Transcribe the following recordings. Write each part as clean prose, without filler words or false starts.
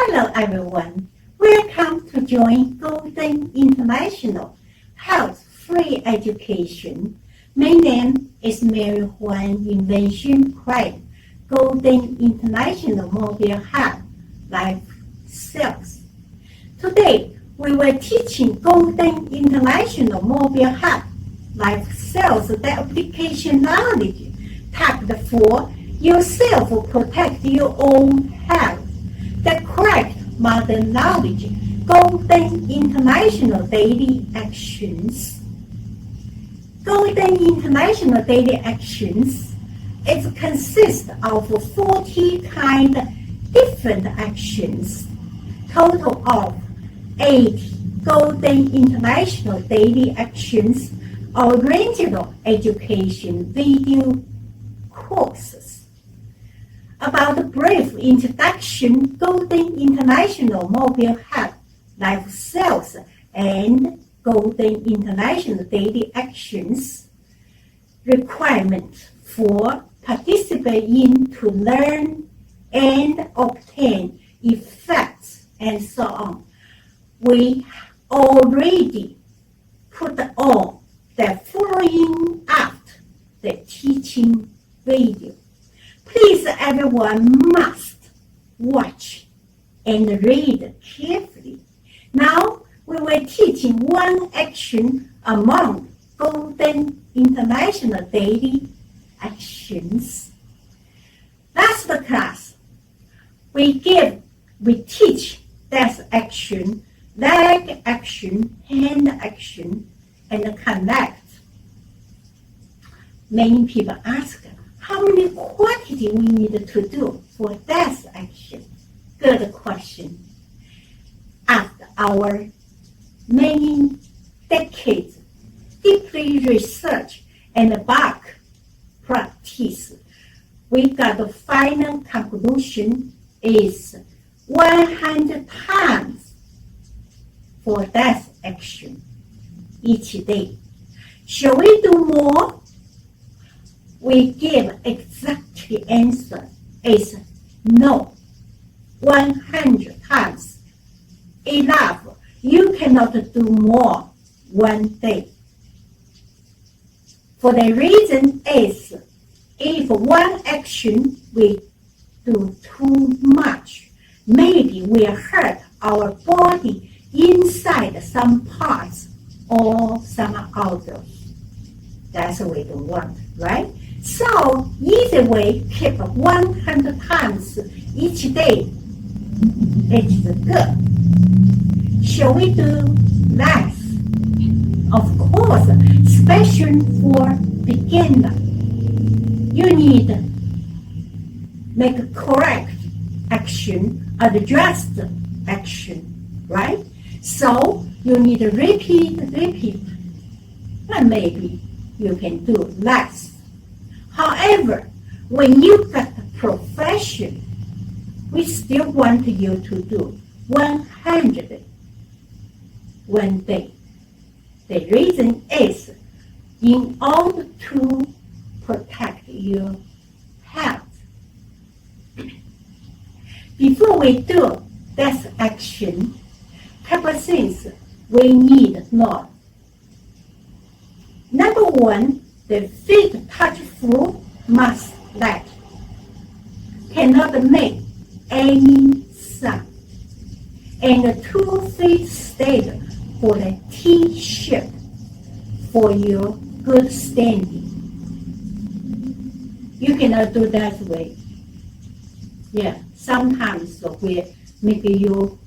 Hello everyone, welcome to join Golden International Health Free Education. My name is Mary Huan Invention Craig, Golden International Mobile Hub Life Sales. Today we will teaching Golden International Mobile Hub Life Sales the application knowledge tagged for yourself protect your own health. The correct modern knowledge, Golden International Daily Actions. Golden International Daily Actions consists of 40 kind different actions, total of 80 Golden International Daily Actions, original education video courses. About a brief introduction, Golden International Mobile Hub Life Sales and Golden International Daily Actions. Requirement for participating to learn and obtain effects and so on. We already put on the following after the teaching video. Please, everyone must watch and read carefully. Now, we will teach one action among Golden International Daily Actions. Last class, we teach desk action, leg action, hand action, and connect. Many people ask, how many quantity we need to do for desk action? Good question. After our many decades deeply research and back practice, we got the final conclusion is 100 times for desk action each day. Shall we do more? We give exactly answer is no. 100 times enough. You cannot do more one day. For the reason is, if one action we do too much, maybe we hurt our body inside some parts or some outdoors. That's what we don't want, right? So, either way, keep 100 times each day. It's good. Shall we do less? Of course, especially for beginner. You need to make a correct action, adjust action, right? So, you need to repeat, and maybe you can do less. However, when you got a profession, we still want you to do 100 one day. The reason is in order to protect your health. Before we do this action, couple things we need to know. Number one, the feet touch floor must let. Cannot make any sound. And the 2 feet straight for the T-shape for your good standing. You cannot do that way. Yeah, sometimes we make you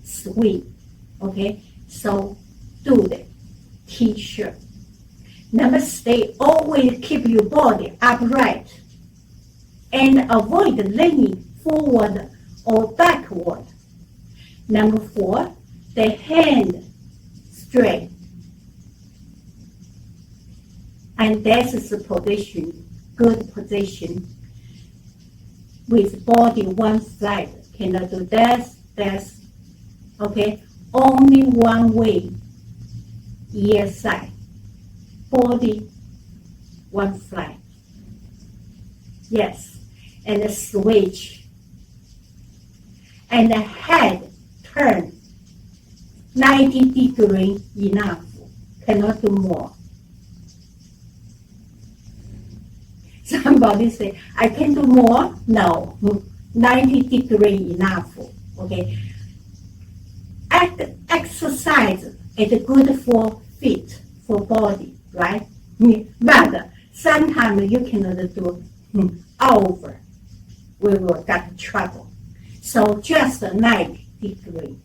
swing. Okay, so do the T-shape. Number 3, always keep your body upright and avoid leaning forward or backward. Number 4, the hand straight. And this is the position, good position. With body one side, cannot do this, okay? Only one way, ear side. Body one side. Yes, and switch. and head turn 90 degrees enough. Cannot do more. Somebody say, I can do more? No. 90 degrees enough. Okay. Exercise is good for fit, for body, right? But sometimes you cannot do over. We will get trouble. So just 90 degrees.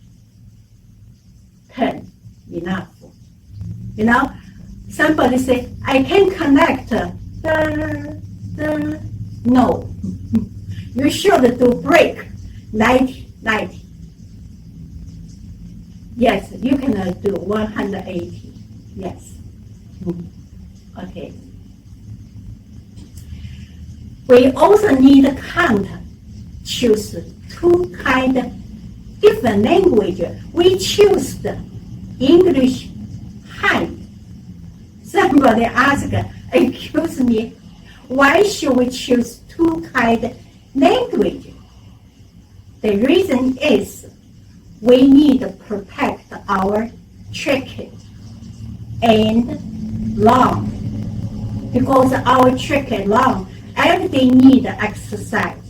Turn enough. Somebody say, I can connect. No. You should do break 90. Yes, you can do 180. Yes. Okay. We also need to count. Choose two kind of different language. We choose the English high. Somebody asked, excuse me, why should we choose two kind of language? The reason is we need to protect our chicken and lung. Because our chicken lung, every day need exercise.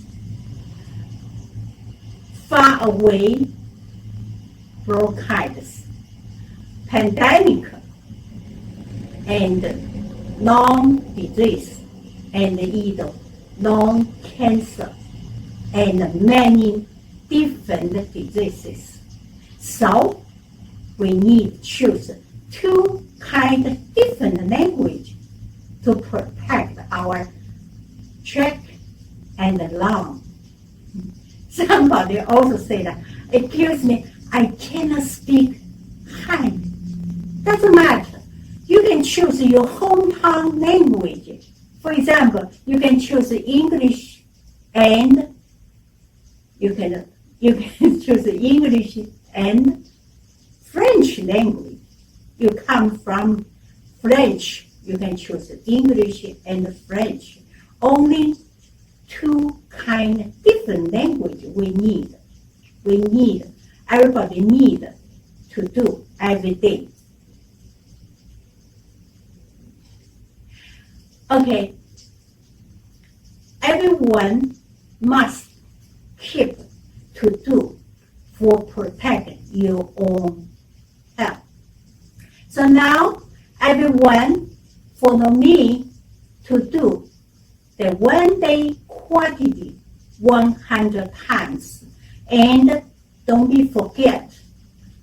Far away bronchitis, pandemic, and lung disease, and either lung cancer, and many different diseases. So we need to choose two kind of different language to protect our trach and lung. Somebody also said, excuse me, I cannot speak high. Doesn't matter. You can choose your hometown language. For example, you can choose English and you can choose English and French language. You come from French, you can choose English and French. Only two kind of different language we need. Everybody need to do every day. Okay, everyone must keep to do for protect your own health. So now everyone follow me to do the 1 day quantity 100 times. And don't be forget,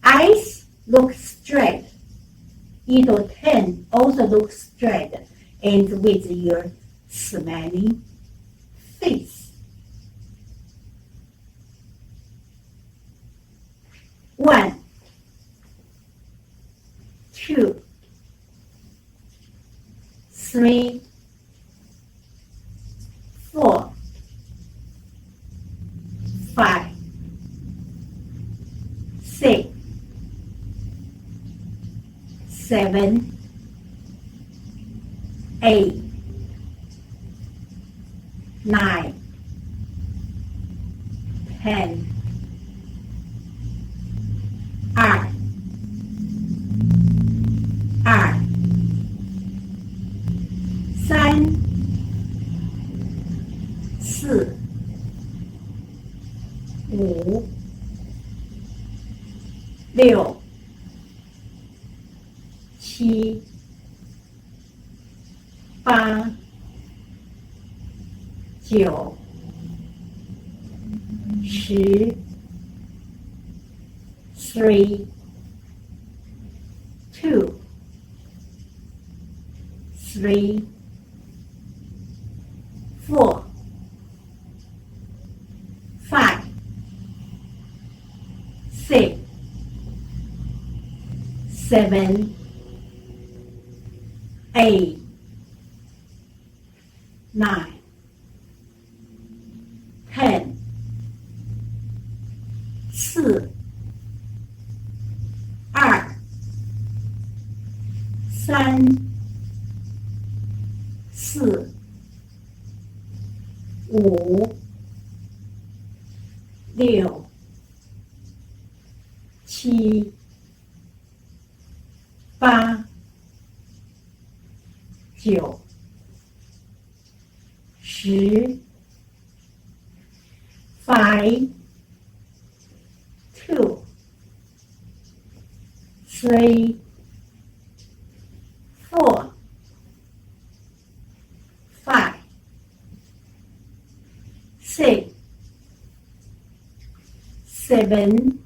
eyes look straight. Either 10 also look straight and with your smiling face. 1, 2, 3, 4, 5, 6, 7, 8, 9, 10. 2, 3, 4, 5, 6, 7, 8, 9, 10. 3, 2, 3, 4, 5, 6, 7, 8, 9, 10. 4, 3, 4, 5, 6, 七、八、九、十、5, 2, 3, 4, 5, 6, 7,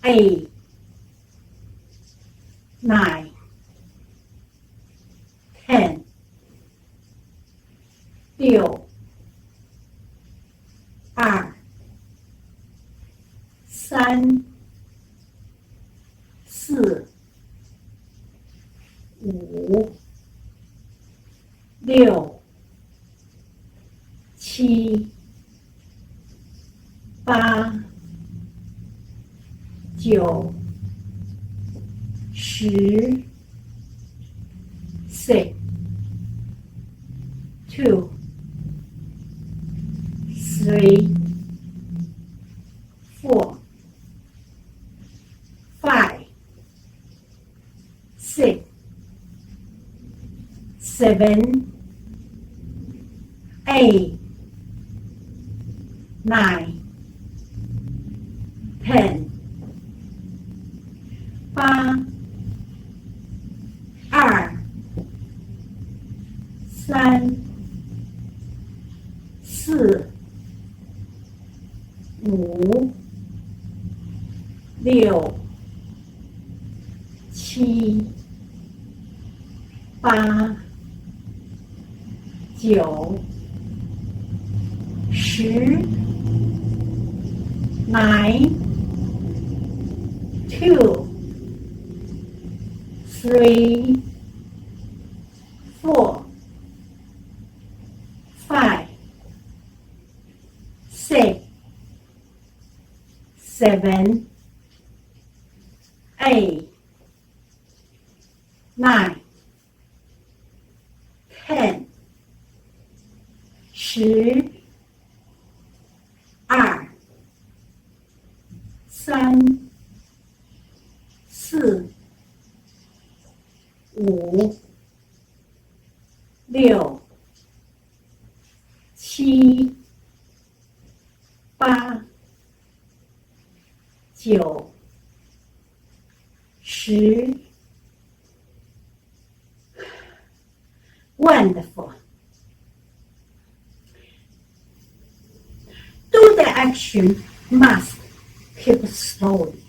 8, 9, 10, 六、二、三、四、五、六、七、八、九、十、6, 2, 3, 4, 5, 6, 7, 8, 9, 10, 八、二、三、四、五、六、七、八、九、十、9, 2, 3, 4, 5, 6, 7, 8, 9, 10, 十、二、三、四、五、六、七、八、九、十。Wonderful. Do the action must keep slowly.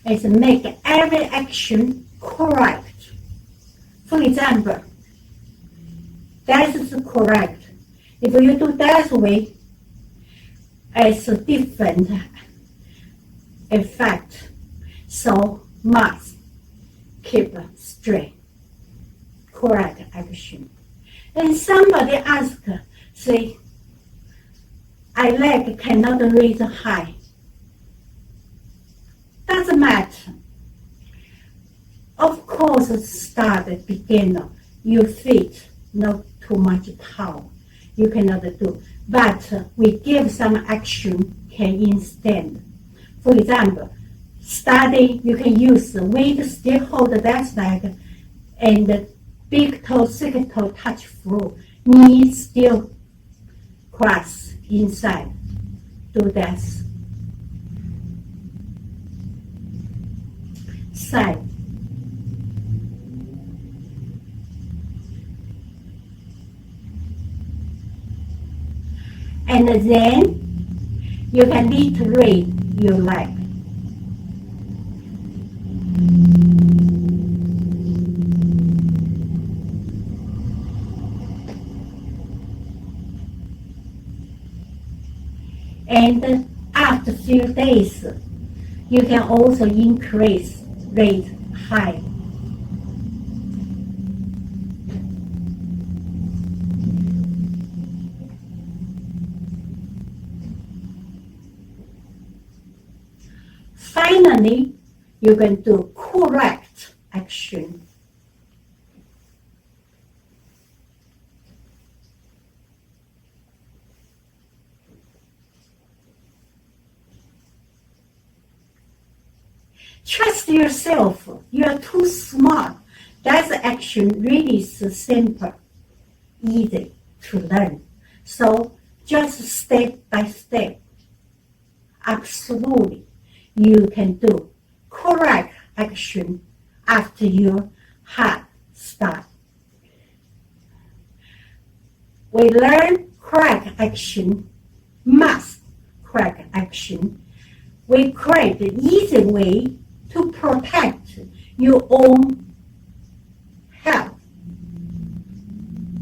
It's make every action correct. For example, that is correct. If you do that way, it's a different effect. So must keep straight. Correct action. And somebody ask, say, I leg cannot raise high. Doesn't matter. Of course, start beginner. Your feet not too much power. You cannot do. But we give some action can instead. For example, starting you can use weight still hold that leg and big toe, second toe touch floor. Knee still cross inside. Do that. Side. And then you can reiterate your leg. And after a few days, you can also increase rate high. Finally, you can do correct action. Trust yourself. You are too smart. That's action really is simple, easy to learn. So just step by step, absolutely, you can do correct action after your hard start. We learn correct action, must correct action. We create the easy way to protect your own health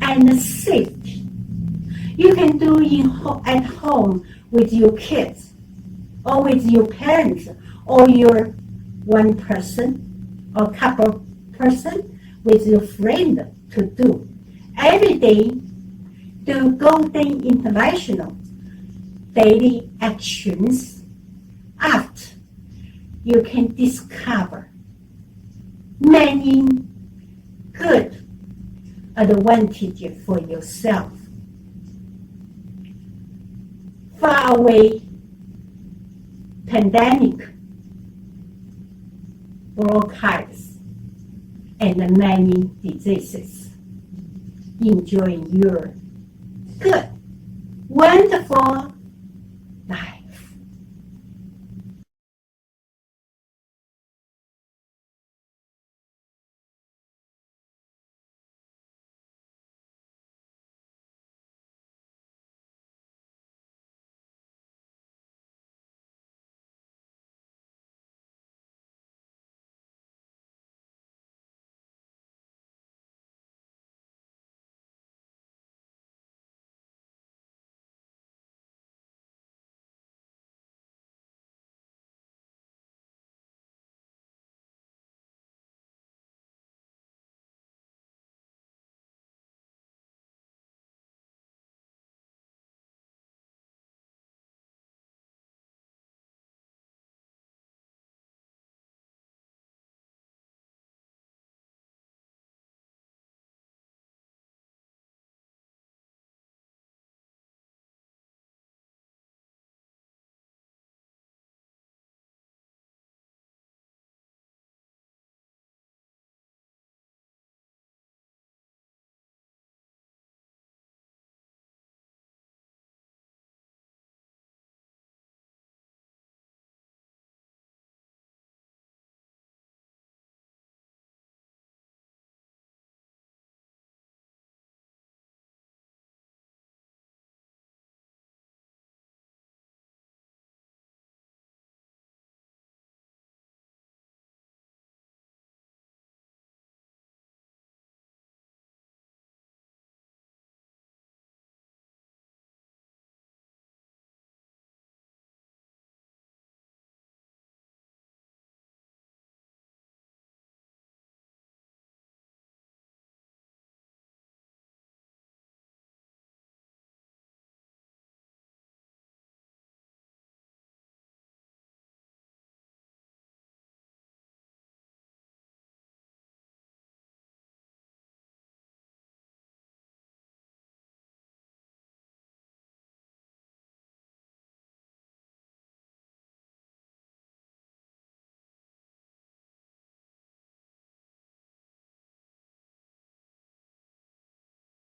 and safety. You can do at home with your kids, or with your parents, or your one person or couple person with your friend to do. Every day, do Golden International Daily Actions. After you can discover many good advantages for yourself. Far away pandemic, bronchitis, and many diseases. Enjoy your good, wonderful